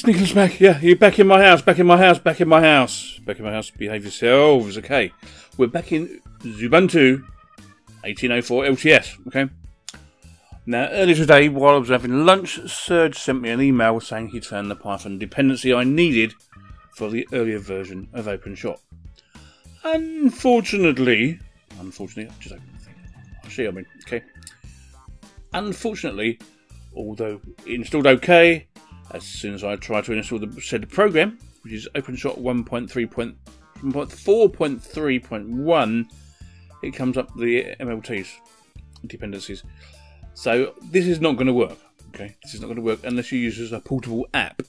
Sneekylinux back. Yeah, you're back in my house, back in my house, back in my house. Back in my house, behave yourselves, okay? We're back in Xubuntu 1804 LTS, okay? Now, earlier today, while I was having lunch, Serge sent me an email saying he'd found the Python dependency I needed for the earlier version of OpenShot. Unfortunately, just open the thing. I'll show you, okay? Unfortunately, although it installed okay, as soon as I tried to install the said program, which is OpenShot 1.4.3.1, it comes up the MLTs, dependencies. So this is not going to work, okay? This is not going to work unless you use it as a portable app.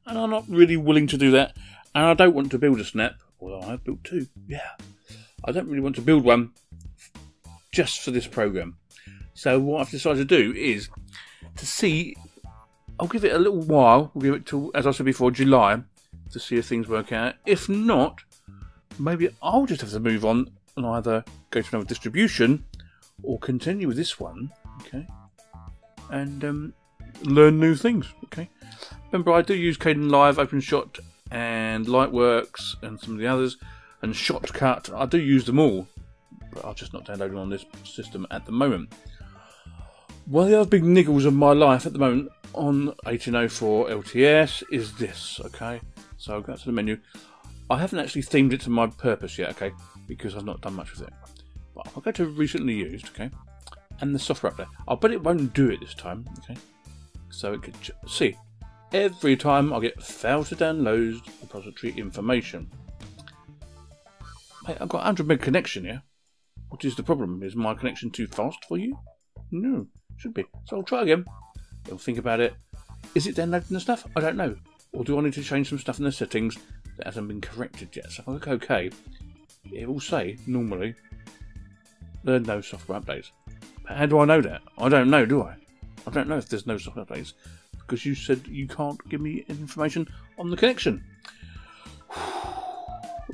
And I'm not really willing to do that. And I don't want to build a snap, although I have built two, yeah. I don't really want to build one just for this program. So what I've decided to do is to see, I'll give it a little while, we'll give it till, as I said before, July, to see if things work out. If not, maybe I'll just have to move on and either go to another distribution or continue with this one, okay, and learn new things, okay. Remember, I do use Kdenlive, OpenShot, and Lightworks, and some of the others, and Shotcut. I do use them all, but I'll just not download them on this system at the moment. One of the other big niggles of my life at the moment on 1804 LTS is this, okay? So I'll go to the menu. I haven't actually themed it to my purpose yet, okay? Because I've not done much with it. But I'll go to recently used, okay? And the software update. I'll bet it won't do it this time, okay? So it could see. Every time I get failed to download repository information. Mate, I've got 100 meg connection here. What is the problem? Is my connection too fast for you? No, should be. So I'll try again. I'll think about it. Is it downloading the stuff? I don't know. Or do I need to change some stuff in the settings that hasn't been corrected yet? So if I click OK, it will say, normally, there are no software updates. But how do I know that? I don't know, do I? I don't know if there's no software updates. Because you said you can't give me information on the connection.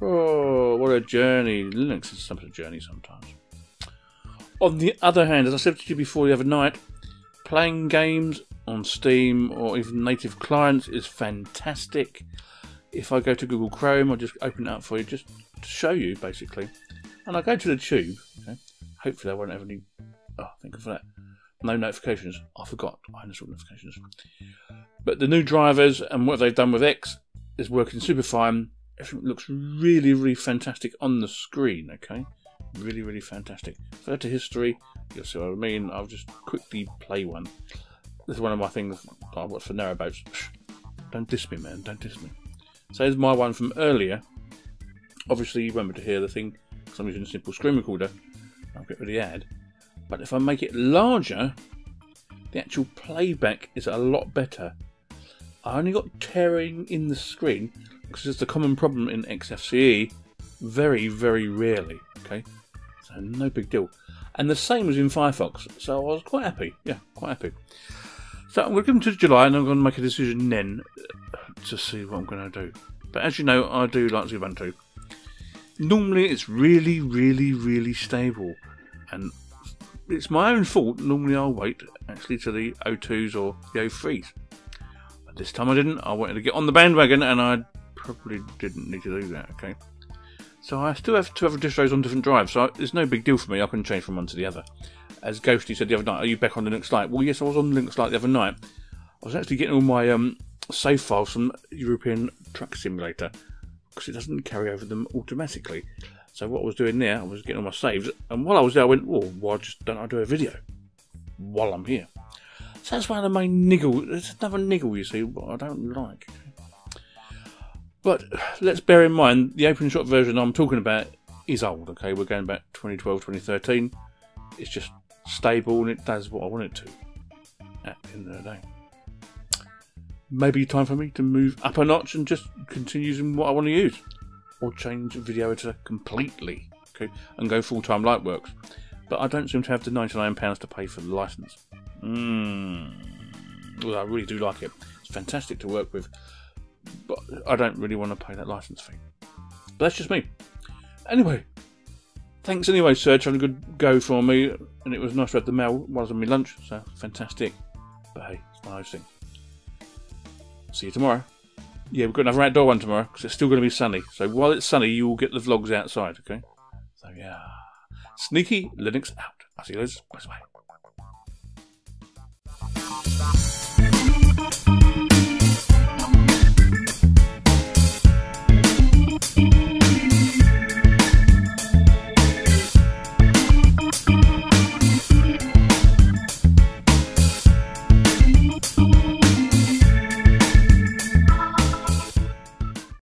Oh, what a journey. Linux is such a journey sometimes. On the other hand, as I said to you before the other night, playing games on Steam or even native clients is fantastic. If I go to Google Chrome, I'll just open it up for you just to show you, basically. And I go to the tube. Okay? Hopefully I won't have any... Oh, thank you for that. No notifications. I forgot. I installed notifications. But the new drivers and what they've done with X is working super fine. Everything looks really, really fantastic on the screen, okay? Really, really fantastic. If I go to history, you'll see what I mean. I'll just quickly play one. This is one of my things I watch for narrowboats. Don't diss me, man. Don't diss me. So here's my one from earlier. Obviously, you won't be able to hear the thing because I'm using a simple screen recorder. I'll get rid of the ad. But if I make it larger, the actual playback is a lot better. I only got tearing in the screen because it's a common problem in XFCE very, very rarely, okay? So no big deal. And the same was in Firefox, so I was quite happy. Yeah, quite happy. So I'm going to give them to July and I'm going to make a decision then to see what I'm going to do. But as you know, I do like Xubuntu. Normally it's really, really, really stable. And it's my own fault. Normally I'll wait actually to the O2s or the O3s. But this time I didn't. I wanted to get on the bandwagon and I probably didn't need to do that, okay? So I still have two other distros on different drives, so it's no big deal for me. I can change from one to the other. As Ghosty said the other night, are you back on Linux Lite? Well, yes, I was on Linux Lite the other night. I was actually getting all my save files from European Truck Simulator because it doesn't carry over them automatically. So what I was doing there, I was getting all my saves, and while I was there, I went, well, why don't I do a video while I'm here? So that's one of the main niggles. There's another niggle, you see, what I don't like. But let's bear in mind, the OpenShot version I'm talking about is old, okay? We're going back 2012, 2013. It's just stable and it does what I want it to at the end of the day. Maybe time for me to move up a notch and just continue using what I want to use. Or change video editor completely, okay? And go full-time Lightworks. But I don't seem to have the £99 to pay for the license. Well, I really do like it. It's fantastic to work with. But I don't really want to pay that license fee. But that's just me. Anyway, thanks anyway, Serge, for having a good go for me. And it was nice to have the mail while I was on my lunch, so fantastic. But hey, it's one of those things. See you tomorrow. Yeah, we've got another outdoor one tomorrow because it's still going to be sunny. So while it's sunny, you will get the vlogs outside, okay? So yeah. Sneekylinux out. I'll see you later. Bye.